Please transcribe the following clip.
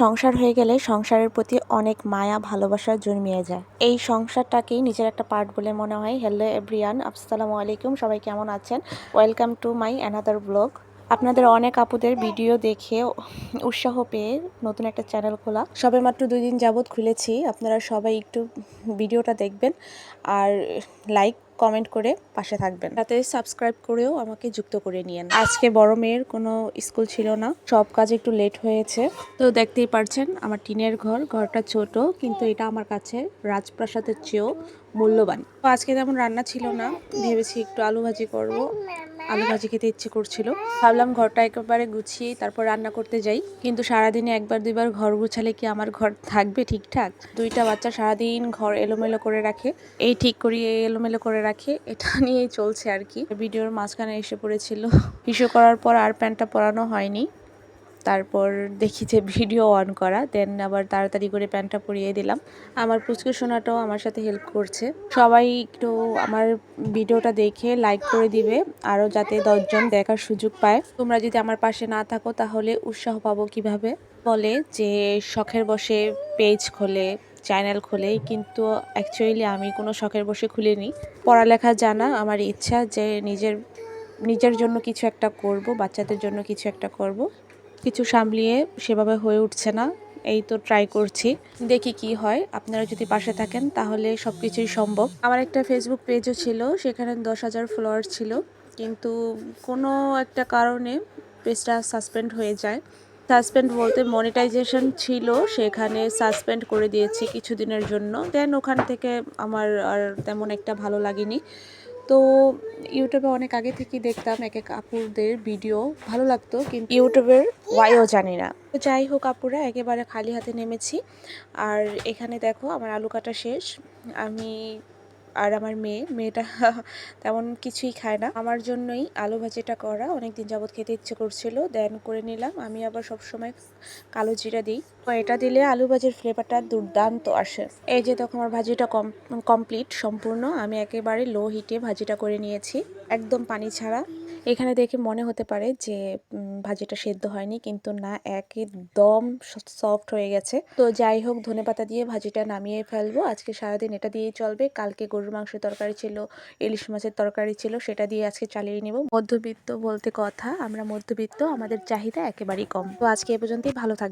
সংসার হয়ে গেলে সংসারের প্রতি অনেক মায়া ভালোবাসা জন্মিয়ে যায়। এই সংসারটাকেই নিজের একটা পার্ট বলে মনে হয়। হ্যালো এভরিওয়ান, আসসালামু আলাইকুম। সবাই কেমন আছেন? Welcome to my another blog. আপনাদের অনেক আপুদের ভিডিও দেখে উৎসাহ পেয়ে নতুন একটা চ্যানেল খোলা। সবেমাত্র 2 দিন যাবৎ খুলেছি। আপনারা সবাই একটু ভিডিওটা দেখবেন আর লাইক কমেন্ট করে পাশে থাকবেন, তাতে সাবস্ক্রাইব করেও আমাকে যুক্ত করে নিয়েন। আজকে বড় মেয়ের কোনো স্কুল ছিল না, সব কাজ একটু লেট হয়েছে। তো দেখতেই পারছেন আমার টিনের ঘরটা ছোট, কিন্তু এটা আমার কাছে রাজপ্রাসাদের চেয়েও মূল্যবান। তো আজকে যেমন রান্না ছিল না, ভেবেছি একটু আলু ভাজি করব। আলু ভাজি খেতে ইচ্ছে করছিল, ভাবলাম ঘরটা একেবারে গুছিয়ে তারপর রান্না করতে যাই। কিন্তু সারাদিনে একবার দুইবার ঘর গুছালে কি আমার ঘর থাকবে ঠিকঠাক? 2টা বাচ্চা সারাদিন ঘর এলোমেলো করে রাখে, এই ঠিক করিয়ে এলোমেলো করে রাখে, এটা নিয়েই চলছে আর কি। ভিডিওর মাঝখানে এসে পড়েছিল, ইস্যু করার পর আর প্যান্টটা পরানো হয়নি। তারপর দেখি যে ভিডিও অন করা, দেন আবার তাড়াতাড়ি করে প্যান্টটা পরিয়ে দিলাম। আমার পুচকু সোনাটাও আমার সাথে হেল্প করছে। সবাই একটু আমার ভিডিওটা দেখে লাইক করে দিবে, আরও যাতে 10 জন দেখার সুযোগ পায়। তোমরা যদি আমার পাশে না থাকো তাহলে উৎসাহ পাবো কিভাবে? বলে যে শখের বসে পেজ খোলে, চ্যানেল খোলে, কিন্তু অ্যাকচুয়ালি আমি কোনো শখের বসে খুলিনি। পড়ালেখা জানা আমার ইচ্ছা যে নিজের জন্য কিছু একটা করব, বাচ্চাদের জন্য কিছু একটা করব। কিছু সামলিয়ে সেভাবে হয়ে উঠছে না, এই তো ট্রাই করছি, দেখি কি হয়। আপনারা যদি পাশে থাকেন তাহলে সব কিছুই সম্ভব। আমার একটা ফেসবুক পেজও ছিল, সেখানে 10,000 ফলোয়ার ছিল, কিন্তু কোনো একটা কারণে পেজটা সাসপেন্ড হয়ে যায়। সাসপেন্ড বলতে মনিটাইজেশন ছিল, সেখানে সাসপেন্ড করে দিয়েছি কিছুদিনের জন্য। দেন ওখান থেকে আমার আর তেমন একটা ভালো লাগেনি। তো ইউটিউবে অনেক আগে থেকেই দেখতাম এক এক আপুদের ভিডিও, ভালো লাগতো, কিন্তু ইউটিউবের ওয়াইও জানি না। তো যাই হোক আপুরা, একেবারে খালি হাতে নেমেছি। আর এখানে দেখো আমার আলু কাটা শেষ। আমি আর আমার মেয়েটা তেমন কিছুই খায় না, আমার জন্যই আলু ভাজিটা করা। অনেকদিন যাবৎ খেতে ইচ্ছে করছিল, দেন করে নিলাম। আমি আবার সবসময় কালো জিরা দিই, তো এটা দিলে আলু ভাজির ফ্লেভারটা দুর্দান্ত আসে। এই যে তখন আমার ভাজিটা কমপ্লিট সম্পূর্ণ। আমি একেবারে লো হিটে ভাজিটা করে নিয়েছি, একদম পানি ছাড়া। এখানে দেখে মনে হতে পারে যে ভাজিটা সেদ্ধ হয়নি, কিন্তু না, একদম সফট হয়ে গেছে। তো যাই হোক, ধনেপাতা দিয়ে ভাজিটা নামিয়ে ফেলবো। আজকে সারাদিন এটা দিয়েই চলবে। কালকে গরুর মাংসের তরকারি ছিল, ইলিশ মাছের তরকারি ছিল, সেটা দিয়ে আজকে চালিয়ে নিব। মধ্যবিত্ত বলতে কথা, আমরা মধ্যবিত্ত, আমাদের চাহিদা একেবারেই কম। তো আজকে এ পর্যন্তই, ভালো থাকবে।